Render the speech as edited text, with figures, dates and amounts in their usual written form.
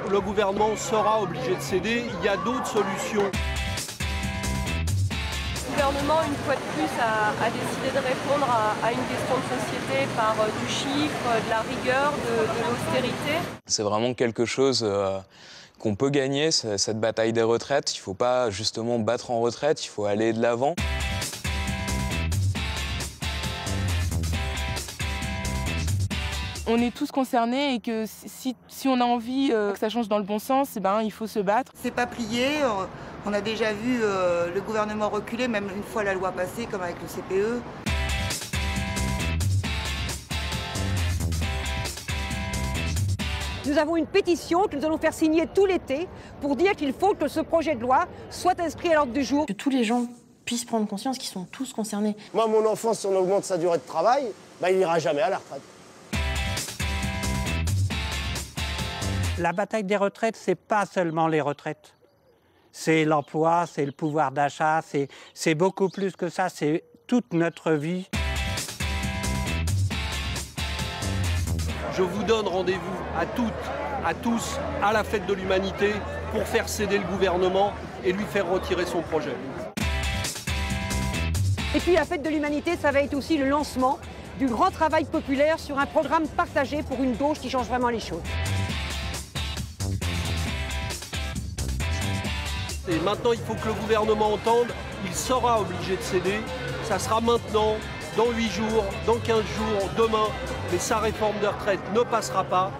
le gouvernement sera obligé de céder. Il y a d'autres solutions. Le gouvernement, une fois de plus, a décidé de répondre à une question de société par du chiffre, de la rigueur, de l'austérité. C'est vraiment quelque chose qu'on peut gagner, cette bataille des retraites. Il ne faut pas justement battre en retraite, il faut aller de l'avant. On est tous concernés et que si on a envie que ça change dans le bon sens, eh ben, il faut se battre. C'est pas plié. On a déjà vu le gouvernement reculer, même une fois la loi passée, comme avec le CPE. Nous avons une pétition que nous allons faire signer tout l'été pour dire qu'il faut que ce projet de loi soit inscrit à l'ordre du jour. Que tous les gens puissent prendre conscience qu'ils sont tous concernés. Moi, mon enfant, si on augmente sa durée de travail, il n'ira jamais à la retraite. La bataille des retraites, c'est pas seulement les retraites. C'est l'emploi, c'est le pouvoir d'achat, c'est beaucoup plus que ça, c'est toute notre vie. Je vous donne rendez-vous à toutes, à tous, à la fête de l'humanité pour faire céder le gouvernement et lui faire retirer son projet. Et puis la fête de l'humanité, ça va être aussi le lancement du grand travail populaire sur un programme partagé pour une gauche qui change vraiment les choses. Et maintenant, il faut que le gouvernement entende, il sera obligé de céder. Ça sera maintenant, dans 8 jours, dans 15 jours, demain. Mais sa réforme de retraite ne passera pas.